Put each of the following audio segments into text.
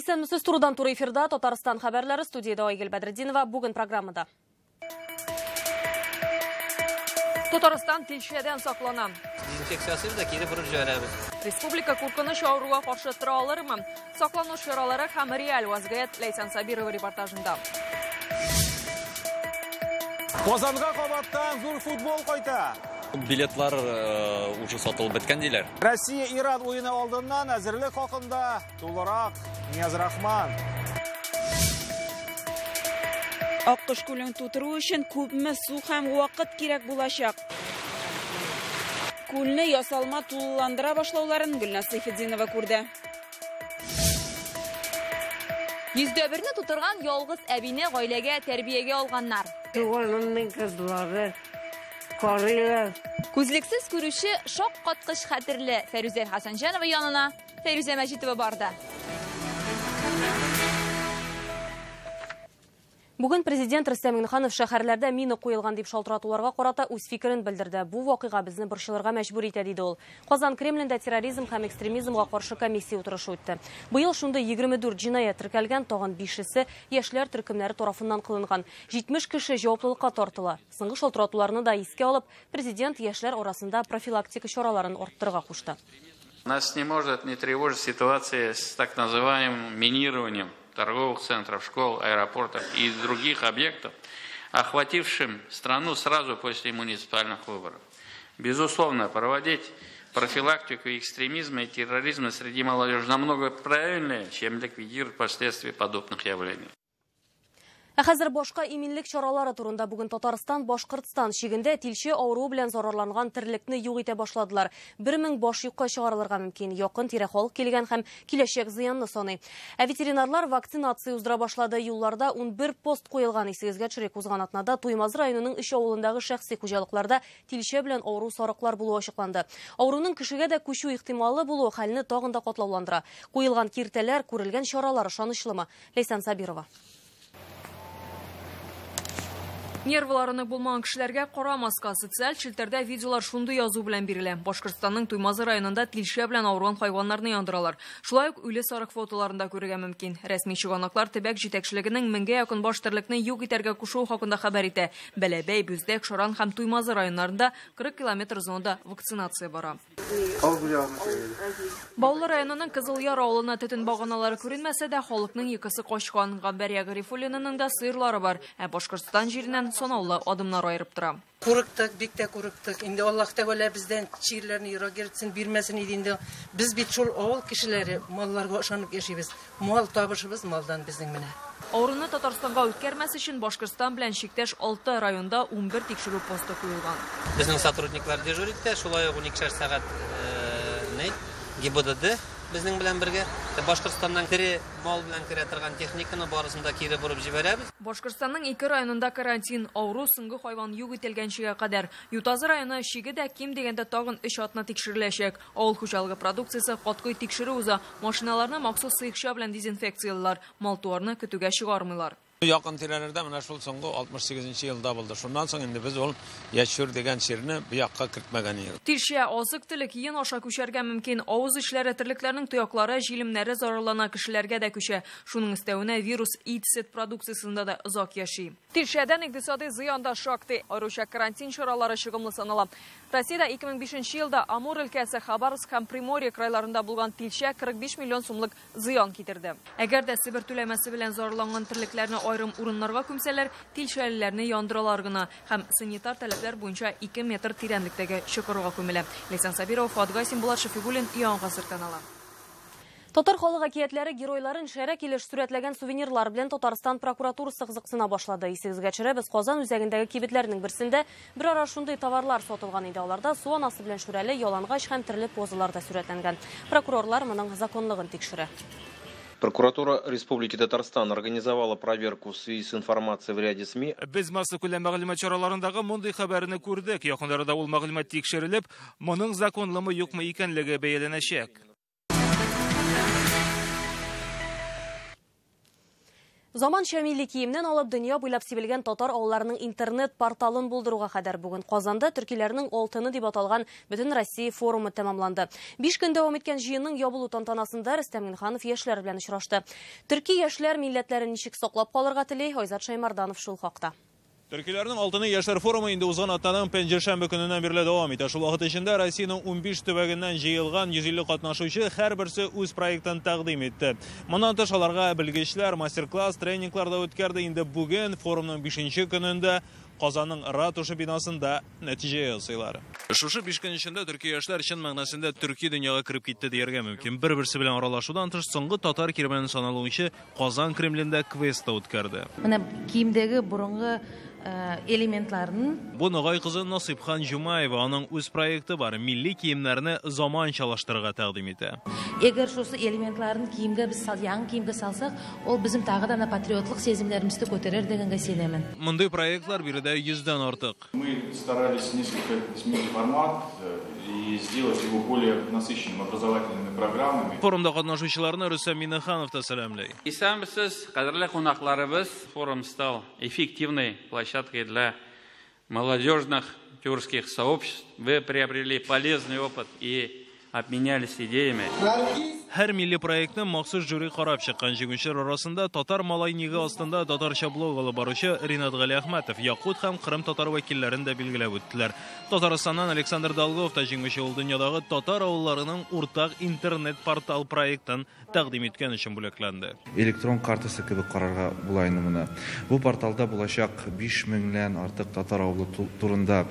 Исәнмесез, турыдан туры эфирда Татарстан хәбәрләре, студияда Айгөл Бәдретдинова. Бүген программада. Татарстан тилшәдән саклана. Дезинфекциясы да кире бурып җибәрәбез. Республика куркыныч авыруга каршы тора алырмы? Саклану чаралары һәм реаль вазгыять Ләйсән Сабирова репортажында. Казанга кабаттан зур футбол кайта. Билетлар уже сатылып беткән диләр. Россия-Иран уены алдыннан әзерлек хакында тулырак Нияз Рахман. Аккош күлен тутыру өчен күпме су һәм вакыт кирәк булачак. Күлне ясалма тулыландыра башлауларын Гөлназ Сайфетдинова күрде. 101-не тутырган ялгыз әбине гаиләгә тәрбиягә алганнар. Туганымның кызлары карыйлар. Күзлексез күрүче шок каткыч хәтерле Фәрүзә Хәсәнҗанова янына Фәрүзә Мәҗитова барды. Бүген президент Рөстәм Миңнеханов шәһәрләрдә мина куелган дип шалтыратуларга карата үз фикерен белдерде. Бу вакыйга безне борчылырга мәҗбүр итә, диде ул. Казан Кремлендә терроризм һәм экстремизмга каршы комиссия утырышы үтте. Быел шунда 24 җинаять теркәлгән, тагын 5-се яшьләр төркемнәре тарафыннан кылынган. 70 кеше җаваплылыкка тартыла. Соңгы шалтыратуларны да искә алып, президент яшьләр арасында профилактика чараларын арттырырга кушты. Нас не может не тревожить ситуация с так называемым минированием торговых центров, школ, аэропортов и других объектов, охватившим страну сразу после муниципальных выборов. Безусловно, проводить профилактику экстремизма и терроризма среди молодежи намного правильнее, чем ликвидировать последствия подобных явлений. Хәзер башка иминлек чаралары турында бүген Татарстан, Башкортстан шигендә тилче авыру белән зарарланган терлекне юк итә башладылар. 1000 баш юкка чыгарылырга мөмкин. Якын тирә халык килгән һәм киләчәк зыянны саный. Ветеринарлар вакцинация уздыра башлады. Юлларда 11 пост куелган. Исегезгә төшерик, узган атнада Туймазы районының 3 авылындагы шәхси хуҗалыкларда тилче белән авыру сарыклар булуы ачыкланды. Авыруның кешегә дә күчү ихтималы булуы хәлне тагын да катлауландыра. Куелган киртәләр, күрелгән чаралар ышанычлымы? Ләйсән Сабирова. Нервларыны булмаган кешеләргә карамаска социаль челтәрдә видеолар шундый язу белән бирелә. Башкортстанның Туймазы районында тилче белән авырган хайваннарны яндыралар. Шулай ук үле сарык фотоларында күрергә мөмкин. Рәсми чыганаклар төбәк җитәкчелегенең 1000-гә якын баш терлекне юк итәргә кушуы хакында хәбәр итә. Бәләбәй, Бүздәк, Шаран һәм Туймазы районнарында 40 километр зонада вакцинация бара. Баулы районының Кызылъяр авылына төтен баганалары күренмәсә дә, халыкның йокысы качкан. Гамбәр Гарифуллинаның да сыерлары бар. Ә Башкортстан җиреннән санаулы адымнар айырып тора. Курыктык, бик тә курыктык. Инде Аллаһ Тәгалә бездән чирләрне ярагырсын бирмәсен иде инде. Без бит шул авыл кешеләре малларга ышанып яшибез. Мал табышыбыз малдан безнең менә. Авыруны Татарстанга үткәрмәс өчен Башкортстан белән чиктәш 6 районда 11 тикшерү посты куелган. Безнең сотрудниклар дежурит, шулай ук 12 сәгать ГИБДД безнең белән бергә. Башкортстаннан тере мал белән керә торган техниканы барысында кире бурып җибәрәбез. Башкортстанның 2 районында карантин, авыру соңгы хайван юк ителгәнчегә кадәр. Ютазы районы шиге дә ким дигәндә тагын 3 атна тикшереләчәк. Авыл хуҗалыгы продукциясе каткый тикшерү уза. Машиналарны махсус сыйкча белән дезинфекциялар, мал-туарны көтүгә чыгармыйлар. Якын тирәләрдә менә шул соңгы 68 елда булды. Шуннан соң инде без ул яшүр дигән ширне бу якка кертмәгән идек. Тилчә азык-төлек ен аша күчәргә мөмкин. Авыз эшләре терлекләрнең тояклары, җилемнәре зарарлана, кешеләргә дә күчә. Шуның өстәвенә вирус ит продукциясында да озак яши. Тилчәдән икътисади зыян да шактый. Аеруча карантин чаралары чыгымлы санала. Россиядә 2005 елда Амур өлкәсе, Хабаровск һәм Приморье крайларында булган тилчә 45 миллион сумлык зыян китерде. Әгәр дә Себер түләмәсе белән зарарланган терлекләрне айрым урыннарга күмсәләр, тилчәлеләрне яндыралар гына һәм санитар таләпләр буенча 2 метр тирәнлектәге чокырга күмелә. Ләйсән Сабирова, Фатгасин, Булат Шафигуллин, Яңа Гасыр каналы. Татар халык әкиятләре геройларын шәрә килеш сурәтләгән сувенирлар белән Татарстан прокуратурасы кызыксына башлады. Исегезгә төшерәбез, Казан үзәгендәге кибетләрнең берсендә бер ара шундый товарлар сатылган иде. Аларда су анасы белән шүрәле, ялангач һәм төрле позаларда сурәтләнгән. Прокурорлар моның законлыгын тикшерә. Прокуратура Республики Татарстан организовала проверку в связи с информацией в ряде СМИ. Без масса күләм мәгълүмат чараларындагы мондый хәбәрне күрдек. Якындарда ул мәгълүмат тикшерелеп, моның законлымы юкмы икәнлеге бәяләнәчәк. Заманча милли киемнән алып дөнья буйлап сибелгән татар авылларының интернет порталын булдыруга кадәр бүген Казанда төркиләрнең алтыны дип аталган Бөтен Россия форумы тәмамланды. 5 көн дәвам иткән җыенның ябылу тантанасында Рөстәм Минханов яшьләр белән очрашты. Төрки яшьләр милләтләрен ничек саклап калырга тели, Айзат Шаймарданов шул хакта. Төркиләрнең алтыны яшьләр форумы инде узган атнаның пәнҗешәмбе көненнән бирле дәвам итә. Шул вакыт эчендә Россиянең 15 төбәгеннән җыелган 150 катнашучы һәрберсе үз проектын тәкъдим итте. Моннан тыш аларга белгечләр мастер-класс, тренинглар да үткәрде. Инде бүген форумның 5нче көнендә Казанның ратуша бинасында нәтиҗә ясыйлар. Шушы 5 көн эчендә төрки яшьләр чын мәгънәсендә төрки дөньяга кирип китте дияргә мөмкин. Бер-берсе белән аралашудан тыш соңгы татар кирмәнен саналучы Казан Кремлендә квест үткәрде. Менә киемдәге борынгы элементларын. Бу Ногай кызы Насыйпхан Жумаева аның үз проекты бар. Милли киемнәрне заманчалаштырырга тәкъдим итә. Эгер шусы элементларын киемгә без яңа киемгә салсак, ул безнең тагы да патриотлык сезимнәребезне күтәрер дигәнгә сөйләмен. Мондый проектлар биредә 100дән артык. Мы старались несколько сменить формат и сделать его более насыщенным образовательными программами. Форумда катнашучыларны Рөстәм Минханов та сәламлый. Исәнбез, кадерле кунакларыбыз, форум стал эффективной площадкой для молодежных тюркских сообществ. Вы приобрели полезный опыт и обменялись идеями. Һәр милли проектны махсус жюри карап чыккан җиңүчеләр арасында татар малай ниге астында татарча блог алып баручы Ринат Гали Әхмәтов, Якут һәм Кырым татар вәкилләрен дә билгеләп үттеләр. Татарстаннан Александр Долгов та җиңүче ул дөньядагы татар авылларының уртак интернет-портал проектын тәкъдим иткән өчен бүләкләнде. Электрон картасы кебек карарга була инде моны. Бу порталда булачак 5000дән артык татар авылы турында,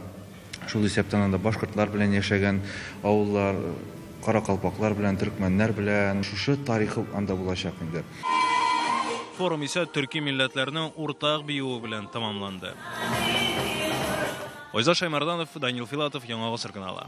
шул исәптән анда башкортлар белән яшәгән авыллар, каракалпаклар белән, төркмәннәр белән шушы тарихы анда булачак инде. Форум исә төрки милләтләренең уртак биюе белән тәмамланды. Айзат Шаймарданов, Данил Филатов, Яңа Гасыр каналы.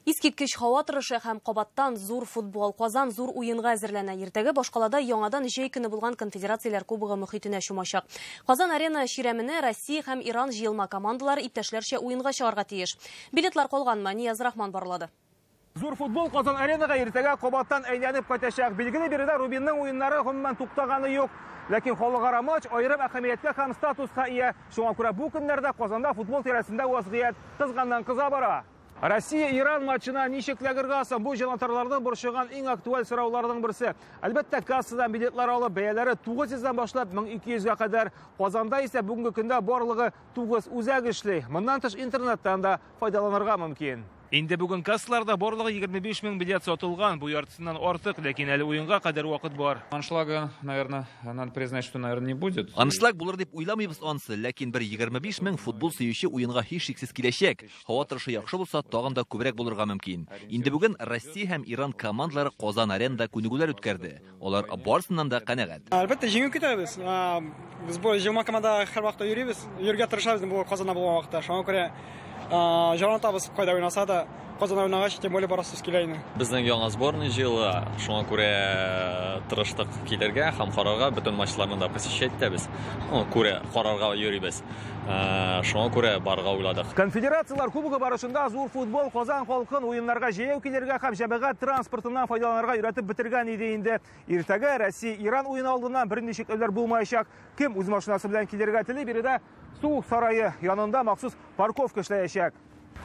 Искиткеч һава торышы һәм кабаттан зур футбол, Казан зур уенга әзерләнә. Иртәгә башкалада яңадан җәй көне булган конфедерацияләр кубогы мөхитенә чумачак. Казан арена чиременә Россия һәм Иран җыелма командалары иптәшләрчә уенга чыгарга тиеш. Билетлар калганмы? Нияз Рахман барлады. Зур футбол Казан аренага иртәгә кабаттан әйләнеп кайтачак. Билгеле биредә Рубинның уеннары гомумән туктаганы юк. Ләкин халыкара матч аерым әһәмияткә һәм статуска ия. Шуңа күрә бу көннәрдә Казанда футбол тирәсендә вазгыять кызганнан-кыза бара. Россия-Иран матчына ничек ләгергә соң? Бу җанатарларның борчыган иң актуаль сорауларның берсе. Әлбәттә, кассадан билетлар алып, бәяләре 900-дән башлап 1200-гә кадәр. Казанда исә бүгенге көндә барлыгы 9 үзәк эшли. Моннан тыш интернеттан да файдаланырга мөмкин. Инде бүген кассаларда барлыгы 25 000 билет сатылган, бу яртысыннан артык, ләкин әле уенга кадәр вакыт бар. Аншлага, наверное, надо признать, что, наверное, не будет. Аншлаг булыр дип уйламыйбыз ансы, ләкин бер 25 000 футбол сөюче уенга һичшиксез киләчәк. Һава торышы яхшы булса, тагын да күбрәк булырга мөмкин. Инде бүген Россия һәм Иран командалары Казан аренада күнегүләр үткәрде. Алар барысыннан да канәгать. Әлбәттә, җиңү көтәбез. Без бу җыелма командада һәр вакытта йөрибез. Йөргә тырышабыз бу Казанда булган вакытта. Шуңа күрә җанатабыз кайда уйнаса да Казан уйнагач, тем более барасыз килә инде. Безнең яңа сборный җыелы, шуңа күрә тырыштык килергә һәм карарга, бөтен матчларны да посещать итәбез. Күрә карарга йөрибез. Шуңа күрә барга уйладык. Конфедерациялар кубогы барышында зур футбол Казан халкын уеннарга җәяү килергә һәм җәмәгать транспортыннан файдаланырга өйрәтеп бетергән иде инде. Иртәгә Россия-Иран уены алдыннан берничек эшләр булмаячак. Кем үз машинасы белән килергә тели, биредә суык сарае янында махсус парковка эшләячәк.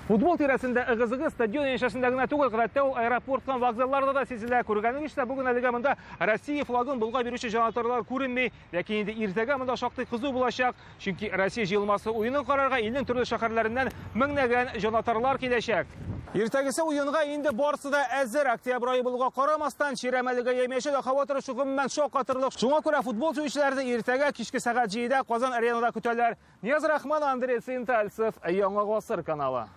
Футбол тирәсендә ыгы-зыгы стадион яшәсендә генә түгел, гадәттә ул аэропорт һәм вокзалларда да сизелә. Күргәнегезчә, бүген әлегә монда Россия флагын булга бирүче җанатарлар күренми, ләкин инде иртәгә монда шактый кызу булачак, чөнки Россия җыелмасы уенын карарга илнең төрле шәһәрләреннән меңнәгән җанатарлар киләчәк. Иртәгесе уенга инде барысы да әзер. Октябрь айы булуга карамастан, чиремәлегә ямәчә дә һава торышы гомумән шаккатырлык. Шуңа күрә футбол сөючеләрне иртәгә кичке сәгать 7-дә Казан аренада көтәләр. Нияз Рахман, Андрей Цинтальцев, Яңа Гасыр каналы.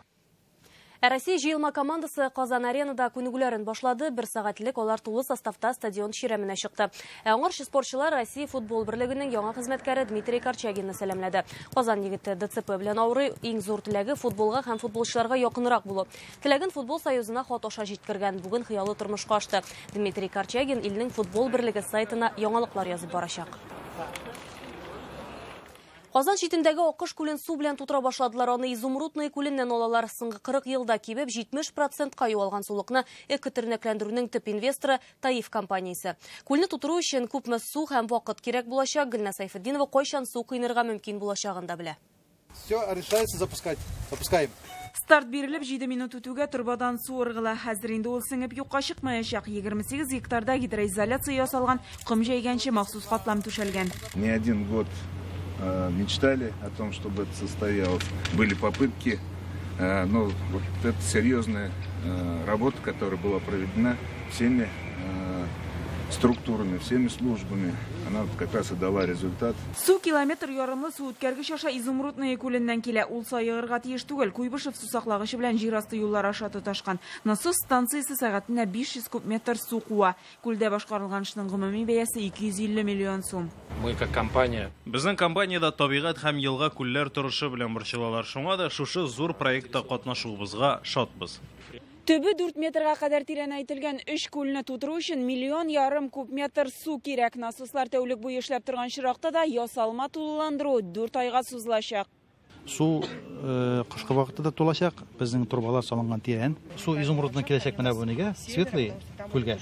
Россия җыелма командасы Казан аренада күнегүләрен башлады. 1 сәгатьлек алар тулы составта стадион чиременә чыкты. Аңарчы спортчылар Россия футбол берлегенең яңа хезмәткәре Дмитрий Корчагинны сәламләде. Казан егете ДЦП белән авырый, иң зур теләге футболга һәм футболчыларга якынрак булу. Теләген футбол союзына хат аша җиткергән, бүген хыялы тормышка ашты. Дмитрий Корчагин илнең футбол берлеге сайтына яңалыклар язып барачак. Казан шитендәге Акыш күлен су белән тутыра башладылар. Аны Изумрудный күленнән алалар. Соңгы 40 елда кибеп 70%-ка юалган сулыкны экотернәкләндерүнең төп инвесторы Таиф компаниясе. Күлне тутыру өчен күпме су һәм вакыт кирәк булачак, Гөлнә Сайфетдинова кайчан су кыйнырга мөмкин булачагын да белә. Все решается запускать. Запускаем. Старт бирелеп 7 минут үтүгә турбадан су ыргыла. Хәзер инде ул сеңеп юкка чыкмаячак. 28 гектарда гидроизоляция ясалган, ком җәйгәнче махсус катлам түшәлгән. Не один год мечтали о том, чтобы это состоялось. Были попытки, но вот это серьезная работа, которая была проведена всеми структурами, всеми службами. Она вот как раз и дала результат. Су километр ярымлы су үткәргеч аша Изумрудный күленнән килә. Ул сайыгырга тиеш түгел. Куйбышев су саклагычы белән җир асты юллары аша тоташкан. Насос станциясе сәгатенә 500 куб метр су куа. Күлдә башкарылган эшнең гомуми бәясе 250 миллион сум. Мы как компания. Безнең компаниядә табигать һәм елга күлләр торышы белән борчылалар. Шуңа да шушы зур проектта катнашуыбызга шатбыз. Төбе 4 метрга кадәр тирәнәйтелгән 3 күлне тутыру өчен 1,5 миллион куб метр су кирәк. Насослар тәүлек буе эшләп торган чиракта да ясалма тулыландыру 4 айга сузылачак. Су кышкы вакытта тулачак. Безнең турбалар салынган тирән. Су Изумрудның киләчәк менә бу нигә? Светлый күлгә.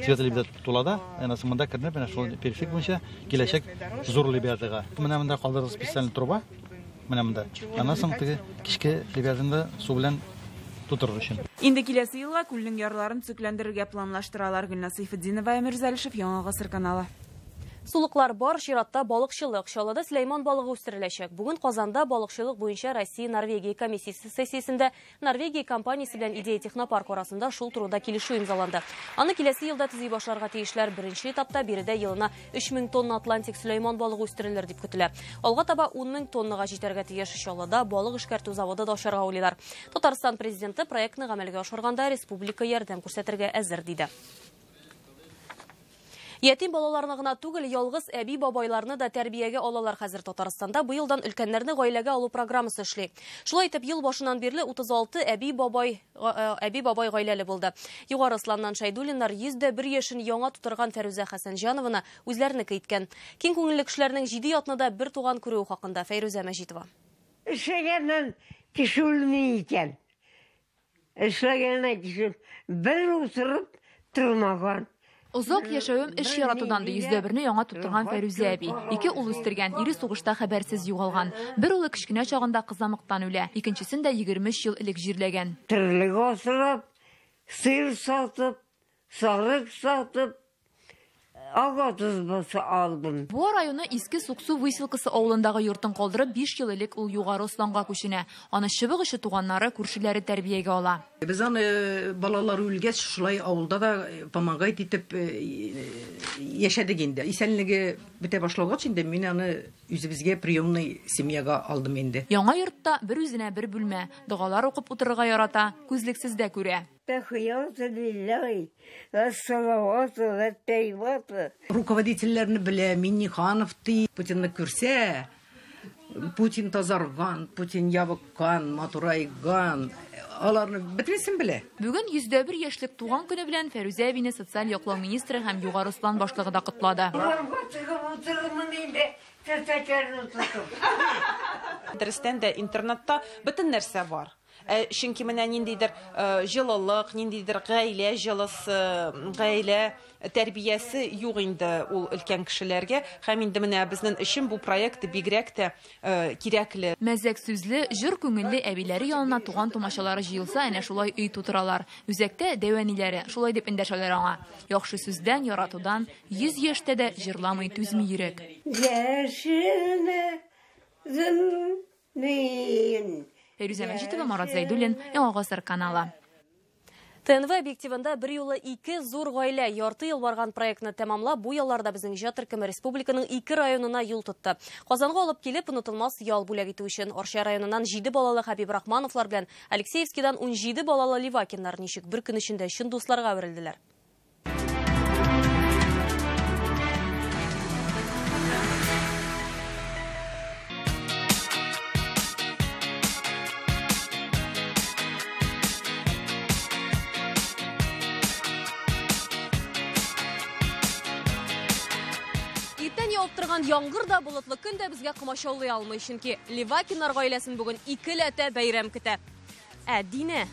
Светлый бит тулада, анасы монда кернеп менә шул перфект буенча киләчәк зур либердага. Менә монда калдырылган специаль труба. Менә монда. Аннан теге кичке либердында су белән тутырыр өчен. Инде киләсе елга күлнең ярларын төзекләндерергә планлаштыралар. Гөлнә Сайфетдинова, Әмир Зәлишев, Яңа Гасыр каналы. Сулыклар бар, чиратта балыкчылык. Чаллыда Сөләйман балыгы үстереләчәк. Бүген Казанда балыкчылык буенча Россия-Норвегия комиссиясе сессиясендә Норвегия компаниясе белән Идея технопарк арасында шул турыда килешү имзаланды. Аны киләсе елда төзи башларга тиешләр. Беренче этапта биредә елына 3000 тонна Атлантик Сөләйман балыгы үстерелер дип көтелә. Алга таба 10000 тоннага җитәргә тиеш. Чаллыда балык эшкәртү заводы да ачарга уйлыйлар. Татарстан президенты проектны гамәлгә ашырганда республика ярдәм күрсәтергә әзер диде. Ятим балаларны гына түгел, ялгыз әби бабайларны да тәрбиягә алалар хәзер Татарстанда. Бу елдан өлкәннәрне гаиләгә алу программасы эшли. Шулай итеп, ел башыннан бирле 36 әби бабай гаиләле булды. Югары Исланнан Шайдуллиннар 101 яшен яңа тутырган Фәрүзә Хәсәнҗанованы үзләренеке иткән. Киң күңелле кешеләрнең 7 ятныда бер туган күрү хакында Фәйрүзә Мәҗитова. Эшләгәннән кишүлми икән. Эшләгәннән кишүл бер утырып тормаган. Озак яшәвем эш яратудан да 101-не яңа тутырган Фәрүзә әби. 2 ул үстергән, ире сугышта хәбәрсез югалган. Бер улы кичкенә чагында кызамыктан үлә. Икенчесен дә 23 ел элек җирләгән. Тирлек асрап, сыр сатып, сарык сатып, агатыз басы алдым. Бу районы Иске Суксу выселкасы авылындагы йортын калдырып 5 ел элек ул Югары Осланга күченә. Аны чыбык ише туганнары, күршеләре тәрбиягә ала. Без аны балалар үлгәч шулай авылда да помогать итеп яшәдек инде. Исәнлеге бетә башлагач инде мин аны үзебезгә приемный семьяга алдым инде. Яңа йортта бер үзенә бер бүлмә, дугалар укып утырырга ярата, күзлексез дә күрә. Руководительләрне белә, Минниханов ди, Путинны күрсә, Путин тазарган, Путин ябыккан, матурайган, аларны бетресен белә. Бүген 101 яшьлек туган көне белән Фәрүзә әбине социаль яклау министры һәм Югары Ослан башлыгы да котлады. Дәрестән дә интернетта бөтен нәрсә бар. Чөнки менә ниндидер җылылык, ниндидер гаилә җылысы, гаилә тәрбиясе юк инде ул өлкән кешеләргә. Һәм инде менә безнең өчен бу проект бигрәк тә кирәкле. Мәзәк сүзле, җыр күңелле әбиләре янына туган тумачалары җыелса, әнә шулай өй тутыралар. Үзәктә дәвәниләре шулай дип эндәшәләр аңа. Яхшы сүздән, яратудан 100 яшьтә дә җырламый түзми йөрәк. Фәрүзә Мәҗитова, Марат Зәйдуллин, Яңа Гасыр каналы. ТНВ объективында бер юлы 2 зур гаилә ярты ел барган проектны тәмамлап, бу елларда безнең иҗат төркеме республиканың 2 районына юл тотты. Казанга алып килеп, онытылмас ял бүләк итү өчен Арча районыннан 7 балалы Хәбиб Рахмановлар белән Алексеевскидан 17 балалы Ливакиннар ничек бер көн эчендә чын дусларга әверелделәр. Жауып тұрған яңғыр да болытлы күн дә безгә комачаулый алмый, чөнки Ливакиннар гаиләсен бүген икеләтә бәйрәм көтә. Динә.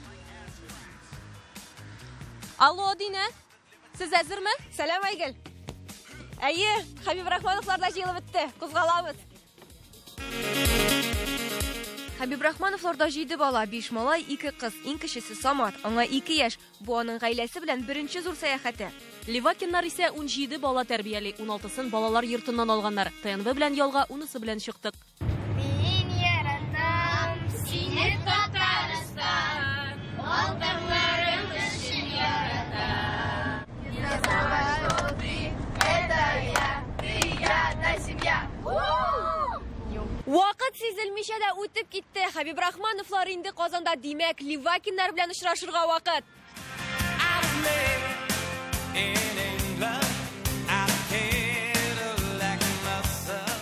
Алло, Динә. Сез әзерме? Сәлам, Айгөл. Әйе, Хабиб Рахмановлар да җыелып бетте. Кузгалабыз. Хабиб Рахмановлар да җыйды бала, 5 малай, 2 кыз, иң кечесе Самат, аңа 2 яшь. Бу аның гаиләсе белән беренче зур сәяхәте. Ливакиннар исә 17 бала тәрбияли, 16-сын балалар йортыннан алганнар. ТНВ белән ялга 10-сы белән чыктык. Мин яратам сине, Татарстан, алтынларым өчен яратам. Вакыт сизелмичә дә үтеп китте. Хабиб Рахмановлар инде Казанда, димәк, Ливакиннар белән очрашырга вакыт.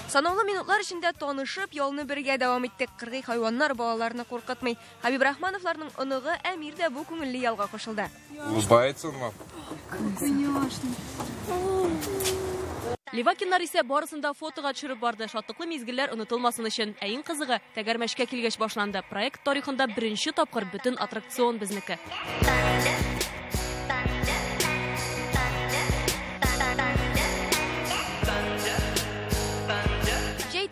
Санаулы минутлар içinde танышып, ялны бергә дәвам иттек. Кыргый хайваннар балаларны куркытмый. Хабиб Рахмановларның оныгы Әмир дә бу күңелле ялга кушылды. Улыбается он вам? Конечно. Ливакиннар исә барысында фотога төшереп барды. Шатлыклы мизгелләр онытылмасын өчен. Ә иң кызыгы тәгәрмәшкә килгәч башланды. Проект тарихында беренче тапкыр бөтен аттракцион безнеке.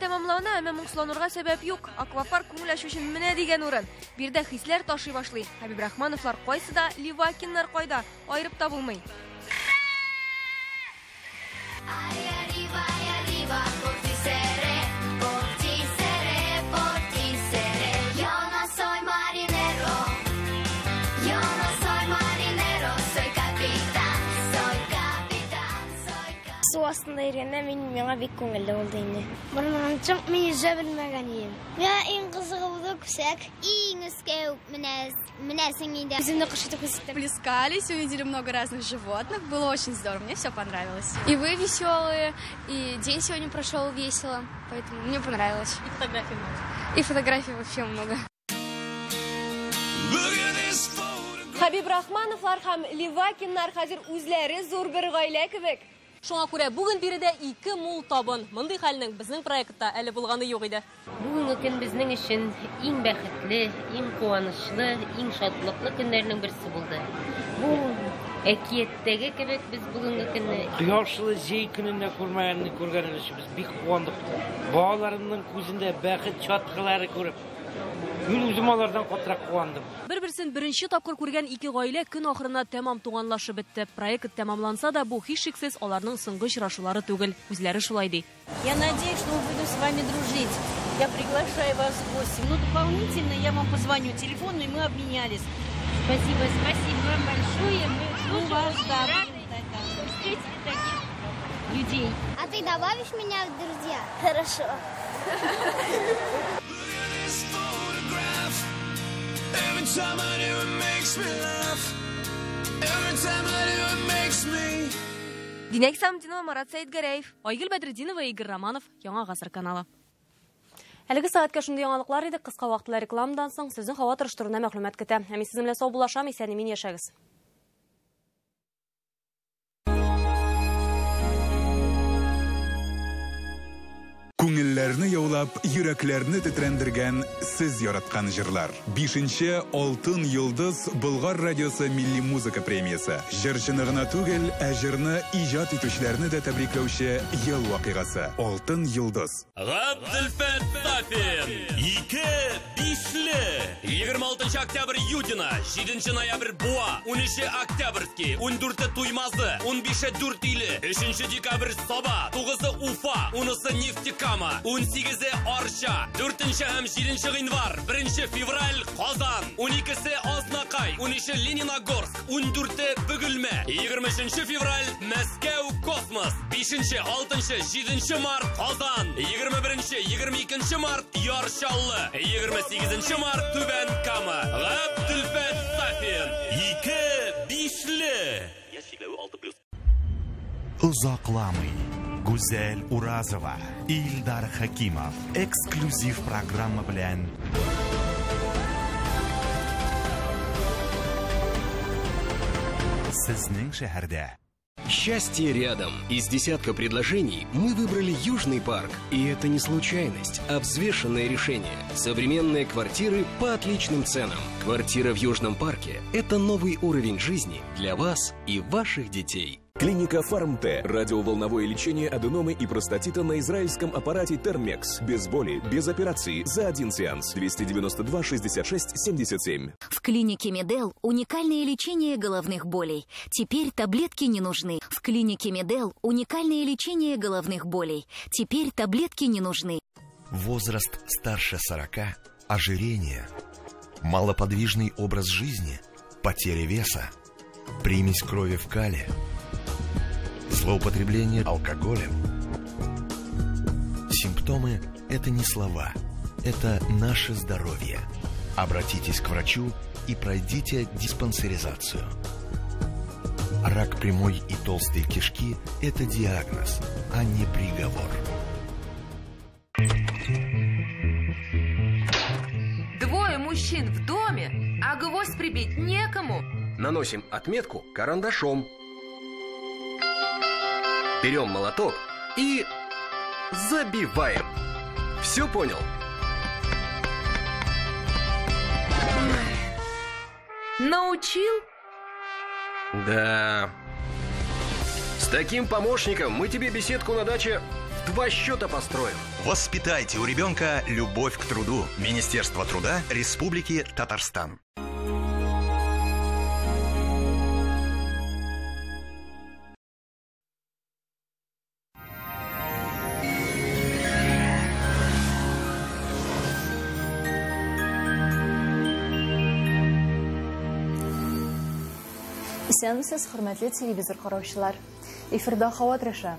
Тамамлауына әмә моңсуланырга сәбәп юк. Аквапарк күңел ачу өчен менә дигән урын. Бирдә хисләр ташый башлый. Хабиб Рахмановлар кайсыда, Ливакиннар кайда, айрып та булмый. Су астында йөргәндә миңа бик күңелле булды инде. Борынчым мин yüzә белмәгән идем. Менә иң кызыгы булды күсәк, иң өскә менәсең инде. Безумно плескались, увидели много разных животных, было очень здорово, мне все понравилось. И вы веселые, и день сегодня прошел весело, поэтому мне понравилось. И фотографий много. И фотографий вообще много. Хабиб Рахмановлар һәм Ливакиннар хәзер үзләре зур бер гаилә кебек. Шуңа күрә бүген биредә 2 мул табын. Мондый хәлнең безнең проектта әле булганы юк иде. Бүгенге көн безнең өчен иң бәхетле, иң куанычлы, иң шатлыклы көннәрнең берсе булды. Бу әкияттәге кебек без бүгенге көнне кояшлы җәй көнендә күрмәгәнне күргәнебез өчен без бик куандык. Балаларымның күзендә бәхет чаткылары күреп, мин үзем алардан катырак куандым. Бер-берсен беренче тапкыр күргән 2 гаилә көн ахырына тәмам туганлашып бетте. Проект тәмамланса да, бу һичшиксез аларның соңгы очрашулары түгел. Үзләре шулай ди. Я надеюсь, что мы будем с вами дружить. Я приглашаю вас в гости. Но дополнительно я вам позвоню телефонно, и мы обменялись. Спасибо вам большое. Мы очень рады встретить таких людей. А ты добавишь меня в друзья? Хорошо. Динәк Самдинова, Марат Сәйдгәрәев, Айгөл Бәдретдинова, Игорь Романов, Яңа гасыр каналы. Әлеге сәгатькә шундый яңалыклар иде. Кыска вакытлы рекламадан соң сезнең һава торыштыруына мәгълүмат көтә. Һәм сез белән сау булашам, исән-имин яшәгез. Күңелләрне яулап, йөрәкләрне тетрәндергән сез яраткан җырлар. 5-нче Алтын йолдыз Болгар радиосы милли музыка премиясе. Җырчыны гына түгел, ә җырны иҗат итүчеләрне дә тәбрикләүче ел вакыйгасы. Алтын йолдыз. Габделфәттафин 2-5-ле 26 октябрь Юдина, 7 ноябрь Буа, 13 октябрьский, 14 Туймазы, 15 Дүртөйле, 3 декабрь Саба, 9 Уфа, 10 Нефтекама, 18 Арча, 4 һәм 7 гыйнвар, 1 февраль Казан, 12 Азнакай, 13 Лениногорск, 14 Бөгелмә, 23 февраль Мәскәү Космос, 5-6, 7 март Казан, 21-22 март Яршаллы, 28 март Түбән Кама. Габделфәттафин 2-5-ле. Узакламый. Гүзәл Уразова, Илдар Хакимов. Эксклюзив программа белән сезнең шәһәрдә. Счастье рядом. Из десятка предложений мы выбрали Южный парк. И это не случайность, а взвешенное решение. Современные квартиры по отличным ценам. Квартира в Южном парке – это новый уровень жизни для вас и ваших детей. Клиника Фарм-Т. Радиоволновое лечение аденомы и простатита на израильском аппарате Термекс. Без боли, без операции, за один сеанс. 292 66 77. В клинике Медел уникальное лечение головных болей. Теперь таблетки не нужны. В клинике Медел уникальное лечение головных болей. Теперь таблетки не нужны. Возраст старше 40, ожирение, малоподвижный образ жизни, потеря веса, примесь крови в кале, злоупотребление алкоголем. Симптомы – это не слова, это наше здоровье. Обратитесь к врачу и пройдите диспансеризацию. Рак прямой и толстой кишки – это диагноз, а не приговор. Двое мужчин в доме, а гвоздь прибить некому. Наносим отметку карандашом. Берем молоток и забиваем. Все понял? Научил? Да. С таким помощником мы тебе беседку на даче в 2 счета построим. Воспитайте у ребенка любовь к труду. Министерство труда Республики Татарстан. Исәнмесез, хөрмәтле телевизор караучылар. Эфирда Хаватрыша.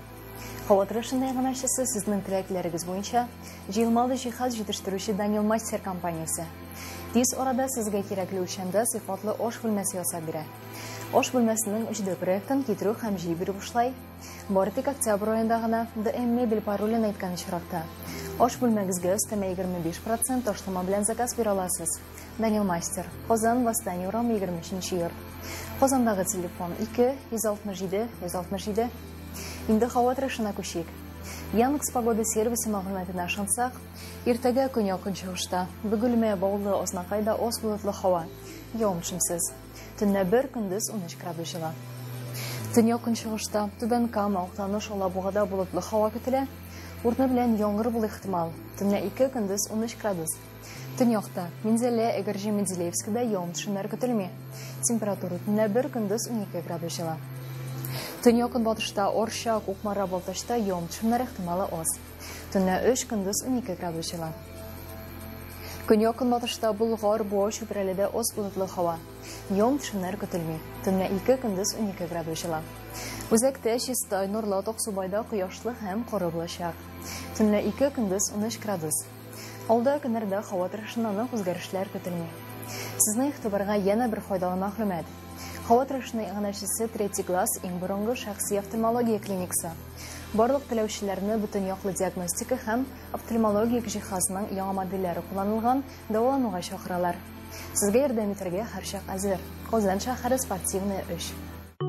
Хаватрышының яңанашысы сезнең теләкләрегез буенча җыелмалы җиһаз җитештерүче Daniel Master компаниясе. Тиз арада сезгә кирәкле үлчәмдә сыйфатлы аш бүлмәсе ясап бирә. Аш бүлмәсенең 3D проектын китерү һәм җыеп бирү бушлай. Бары тик октябрь аенда гына DM Мебель паролен әйткән очракта. Аш бүлмәгезгә өстәмә 25% ташлама белән заказ бирә аласыз. Daniel Master, Казан, Восстание урамы 23-нче йорт. Казандагы телефон 2-167-167. Инде Хаватрышына күчик. Яндекс погода сервисы мәгълүматына ышансак, иртәгә көньяк чыгышта Бөгелмә, Баулы, Азнакайда аз булытлы һава, явым-төшемсез. Төнлә 1 көндез 13 градус җыла. Төньяк чыгышта Түбән Кама, Актаныш, Алабугада булытлы һава көтелә. Урны белән яңгыр булу ихтимал. Төнлә 2 көндез 13 градус. Төньякта Минзәлә, Әгәрҗе, Менделеевскида явым-төшемнәр көтелми. Температура төнлә 1 көндез 12 градус җыла. Төньяк-көнбатышта Орча, Кукмара, Балташта явым-төшемнәр ихтималы аз. Төнлә 3 көндез 12 градус җыла. Көньяк-көнбатышта Болгар, Буа, Чүпрәледә аз булытлы һава. Явым-төшемнәр көтелми. Төнлә 2 көндез 12 градус җыла. Үзәктә Чистай, Нурлат, Аксубайда кояшлы һәм кары булачак. Төнлә 2 көндез 13 градус. Алда көннәрдә һава торышыннан үзгәрешләр көтелми. Сезнең игътибарга яңа бер файдалы мәгълүмат. Һава торышының яңанашысы Третий глаз иң борынгы шәхси офтальмология клиникасы. Барлык теләүчеләрне бөтен яклы диагностика һәм офтальмологик җиһазның яңа модельләре кулланылган дәвалануга чакыралар. Сезгә ярдәм итәргә һәрчак әзер. Казан шәһәре спортивная 3.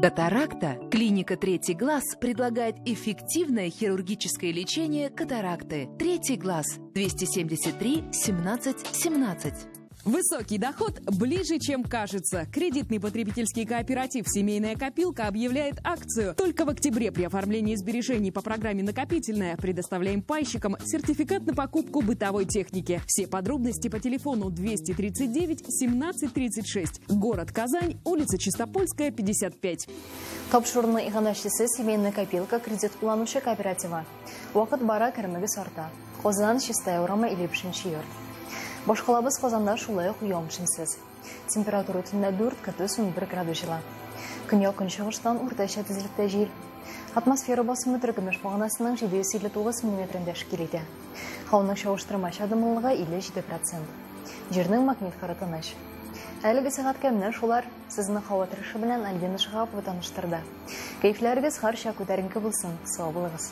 Катаракта. Клиника Третий глаз предлагает эффективное хирургическое лечение катаракты. Третий глаз. 273 17 17. Высокий доход ближе, чем кажется. Кредитный потребительский кооператив «Семейная копилка» объявляет акцию. Только в октябре при оформлении сбережений по программе «Накопительная» предоставляем пайщикам сертификат на покупку бытовой техники. Все подробности по телефону 239 17 36. Город Казань, улица Чистопольская, 55. Тапшырны иганашчысы «Семейная копилка» кредит кулланучы кооператива. Вакыт бара кермегез арта. Казан, Чистая урамы 55-нче йорт. Башкалабыз Казанда шулай ук явым-төшемсез. Температура төнлә 4-11 градус җыла. Көньяк-көнчыгыштан уртача тизлектә җил. Атмосфера басымы төркемеш баганасының 759 мм тәшкил итә. Һаваның чагыштырмача дымлылыгы 57%. Җирнең магнит кыры тыныч. Әлеге сәгатькә менә шулар сезне һава торышы белән Альбина Шыгапова таныштырды. Кәйфләрегез һәрчак күтәренке булсын. Сау булыгыз.